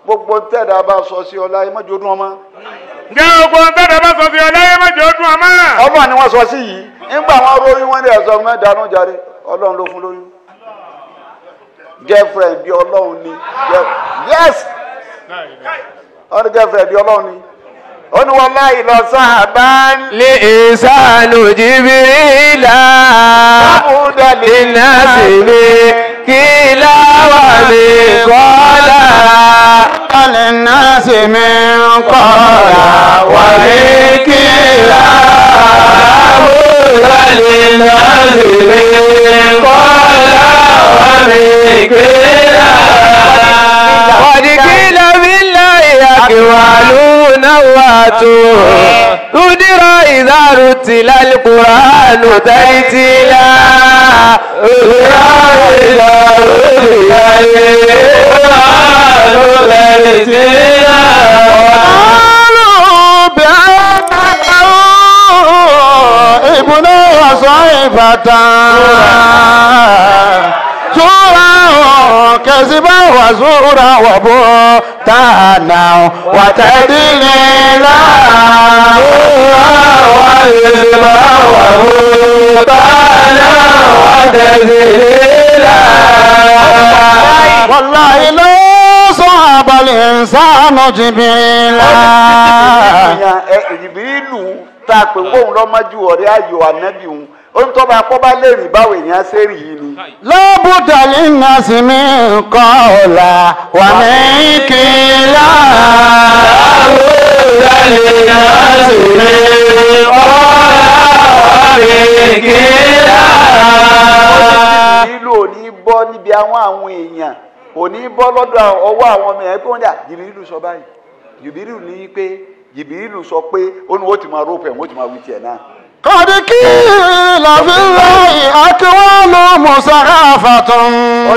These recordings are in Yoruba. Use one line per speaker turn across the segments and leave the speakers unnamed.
gbogbo tẹ́ẹ̀dá bá sọ sí ọlá ẹ má jò dùn ọmọ.
ǹjẹ́ gbogbo tẹ́ẹ̀dá bá sọ sí ọlá ẹ má jò dùn ọmọ.
ọmọ ni wọ́n sọ sí yìí nígbà wọn róyún wọn ní ẹ̀sọ́ mẹ́dánú jáde ọlọ́run ló fún lóyún. girlfriend bí ọlọ́run ni yes wọ́n ní girlfriend bí ọlọ́run ni ó ní wọn láì lọ sáàbá
lè ìsànù jìbìrìlà iná sì ní kí láwà mi kọ́lá iná sì mi kọ́lá wà ní kí láwà iná sì mi kọ́lá wà ní kí láwà wàdí kí láwí láì àkíwàlú قدر إذا رتل القرآن ترتيلا قدر إذا رتل القرآن ترتيلا قالوا بأنه ابن وصيفة زورا كذبا وزورا وبهتانا وتدليلا وكذبا وبهتانا وتدليلا والله لو صاب الإنسان جبريلا
Jìbìrìlù tá a pè wóun lọ́mọ́jú ọ̀rẹ́ ayò ànábì òun ó ń tọ́ba akọ́bá lè rìn báwo èèyàn ṣe rí yìí ni.
lọ́bùdà lẹ́nà sí mi kọ́ ọ̀la wà ní kíla. lọ́bùdà lẹ́nà sí mi kọ́ ọ̀la wà ní kíla.
Jìbìrìlù ò ní bọ́ níbi àwọn èèyàn ò ní bọ́ lọ́dọ̀ ọwọ́ àwọn ọmọ yẹn pé wọ́n dà Jìbìrìlù sọ báyìí Jìbìrìlù ní pé Jìbìrìlù sọ pé ó ní wọ́n ti máa rópẹ̀ wọ́n ti máa wí tiẹ̀ náà.
قد قيل في الله أكوان مسرافة.
ó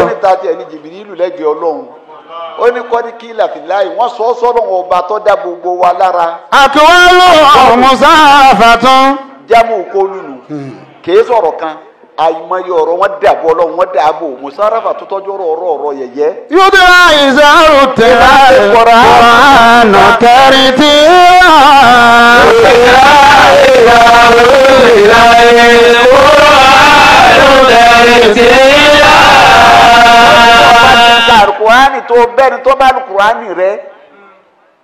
ní tàtí ẹni Jìbìrìlù lẹ́gbẹ̀ẹ́ Ọlọ́run ó ní kọ́dí kí làfíláì wọ́n sọ ọ́ sọ́dọ̀ wọn ọba tó dá gbogbo wa lára.
أكوان مسرافة.
jámù kólùlù kìí sọ̀rọ̀ kan àìmọye ọ̀rọ̀ wọn dàbọ̀ Ọlọ́run wọn dàbò musarafa tó tọ́jú ọ̀rọ̀ yẹ̀yẹ́.
يدرى إذا رتل القرآن ترتيلا. يدرى إذا رتل القرآن ترتيلا.
Kùránì tó bẹ́ni tó bá lu Kùránì rẹ̀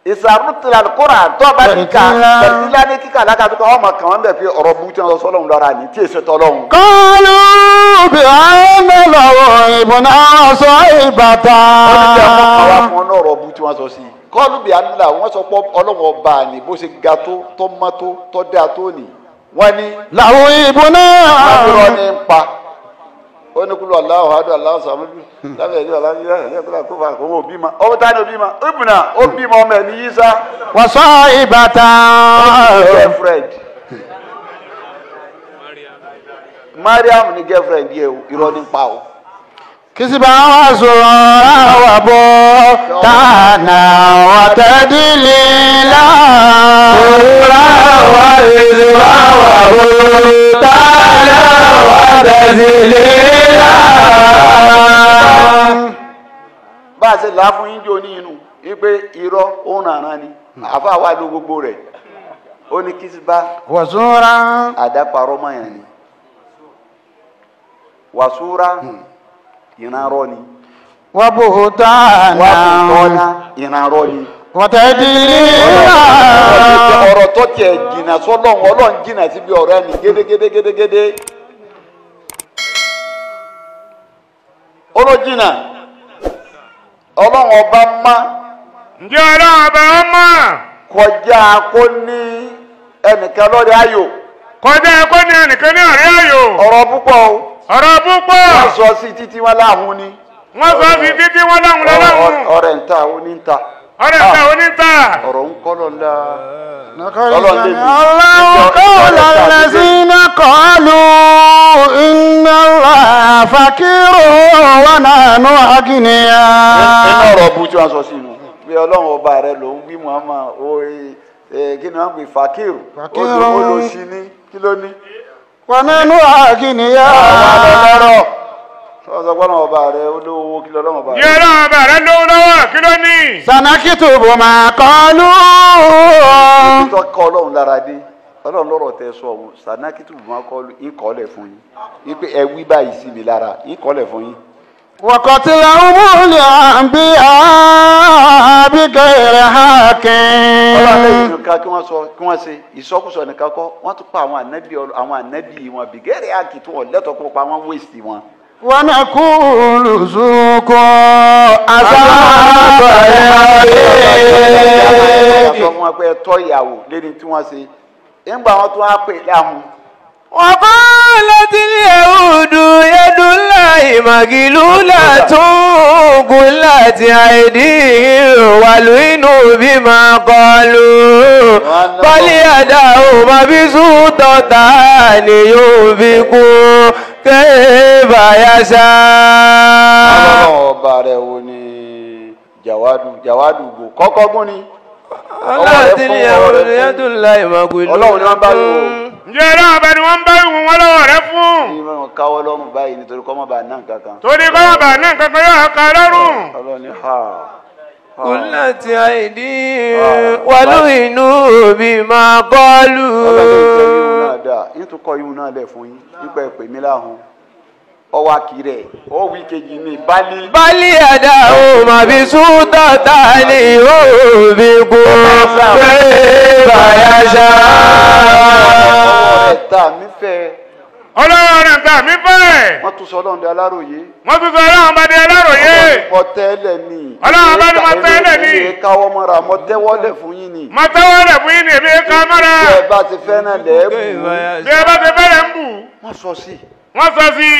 ìsàrútìlà Kùránì tó bá kíkà tẹ̀sílá ní kíkà lákàtúkọ̀ ọmọ kan wọn bẹ̀ fi ọ̀rọ̀ bú tí wọn sọ Ọlọ́run lọ́ra ní tí èso tọ́lọ́run.
قالوا بأن له ابن صيبة.
àwọn fún ọ náà ọ̀rọ̀ bú tí wọn sọ sí i kọ́ọ̀lù bíi anúlà wọ́n sọ pé Ọlọ́run ọba ni bó ṣe ga tó tó mọ́ tó tó dáa tó nì wọ́n ní.
له ابن.
lábúrò ní ń pa ó ní kúlù aláwọ̀ adó aláwọ̀ sàmúlù lábẹ́ ìdí aláwọ̀ yìí kúlù àkófà kò wọ́n òbí ma ọwọ́ tá ní òbí ma ìbùnà ó bí ma ọmọ ẹ̀ ní Yísà.
وصيبة.
girlfriend Mariam ní girlfriend yẹ o irọ́ ní pa o.
كسبا وزورا وبهتانا وتدليلا. زورا وكذبا وبهتانا وتدليلا.
bá a ṣe là á fún yín jò ní inú wípé irọ́ òun nàrán ni àfa wa ló gbogbo rẹ̀ ó ní kìsìbá
وزورا.
àdáparọ́ mọ́ yẹn ni wàsúrà ìrànrọ́ ni
وبهتانا
wàbùtọ́nà ìrànrọ́ ni.
وتدليلا.
ọ̀rọ̀ tó tiẹ̀ jìnnà sọ́lọ́run Ọlọ́run jìnnà síbi ọ̀rọ̀ ẹni gédégédégédégédé olójìnnà Ọlọ́run ọba má
ǹjẹ́ Ọlọ́run ọba ọmọ
kọjá kó ní ẹnìkan lọ́rẹ̀ ayò
kọjá ẹ̀kọ́ ní ẹnìkan ní ọ̀rẹ́ ayò.
ọ̀rọ̀ púpọ̀ o
ọ̀rọ̀ púpọ̀.
wọ́n sọ sí títí wọn láhùn ni
wọ́n sọ sí títí wọn láhùn lọ́láhùn.
ọ̀rẹ́ ń ta oní ń ta
ọ̀rẹ́ ìta oníta.
ọ̀rọ̀ ń kọ́ lọ́la.
الله قول الذين قالوا إن الله فقير ونحن أغنياء.
iná ọ̀rọ̀ bú tí wọ́n sọ sínú bí Ọlọ́run ọba rẹ ló ń wí Muhammad kí ni wọ́n pè fakiru olóṣì ní kí ló ní.
ونحن أغنياء.
sọ pé Ọlọ́run ọba rẹ olówó kí lọ́lọ́run ọba rẹ.
ǹjẹ́ Ọlọ́run ọba rẹ lówó lọ́wọ́. kí ló ní.
sanakitubu ma qalu.
tó kọ́ ọlọ́run lára dé ọlọ́run lọ́rọ̀ tẹ sọ ọ̀hún sanakitubu ma qalu ìkọ́lẹ̀ fún yín wípé ẹ wí báyìí sí mi lára ìkọ́lẹ̀ fún yín.
wa qatlahumul anbiya bighayri haqqin.
ọlọ́run lẹ́yìn nìkan kí wọ́n ṣe ìsọkúsọ nìkan kọ́ wọ́n tún pa àwọn ànábì wọn bìgẹ́rẹ́ àkì tó wọ́n lẹ́tọ̀ọ́ kó pa wọ́n wéèsì wọn.
wa naqulu zuqu azaba
sọ fún wọn pé ẹ tọ́ ìyàwó lẹ́ni tí wọ́n ṣe nígbà wọn tún á pè láhùn.
وقالت اليهود يد الله مغلولة غلت أيديهم ولعنوا بما قالوا بل يداه مبسوطتان ينفق كيف يشاء.
ọba rẹ̀ wo ni jawadu gbò kọ́kọ́ gún ni.
قالت اليهود يد الله مغلولة.
ọlọ́run ni wọ́n bá lò ó.
ǹjẹ́ ọlọ́run bá ni wọ́n ń bá ìwọ̀n wọn lọ́wọ́ rẹ fún.
ní wọn káwọ́ lọ́rùn báyìí nítorí kọ́ mọ́ bá náà kankan.
torí kọ́ bàbá náà kankan yóò ká lọ́rùn.
ọlọ́run ni ha.
قلت أيديهم ولعنوا بما قالوا.
ọlọ́run ìjẹ́ yìí náà dáa yín tún kọ́ yìí náà lẹ̀ fún yín nípa ẹ̀pẹ̀ mi láhùn. ọwọ́ akirẹ̀ ó wí kejì ní bali.
bali ẹ̀dá o mà bí sútà tá a lè yóò bí kú pé bàyà ṣá.
ọwọ́ rẹ̀ ta mí fẹ́.
ọlọ́run rẹ̀ ta mí fẹ́.
wọ́n tún sọ ọlọ́run di aláròyé.
wọ́n tún sọ ọlọ́run bá di aláròyé.
mọ tẹ́lẹ̀ ni.
ọlọ́run bá ní mọ tẹ́lẹ̀ ni.
èmi káwọ́ mọ́ra mọ tẹ́wọ́lẹ̀ fún yín ni.
mọ tẹ́wọ́lẹ̀ fún yín ni èmi ká mọ́ra.
bí ẹ bá ti fẹ́ náà lẹ́ẹ̀bù.
bí ẹ bá ti fẹ́ rẹ̀ ń bù.
wọ́n sọ sí.
wọ́n sọ sí.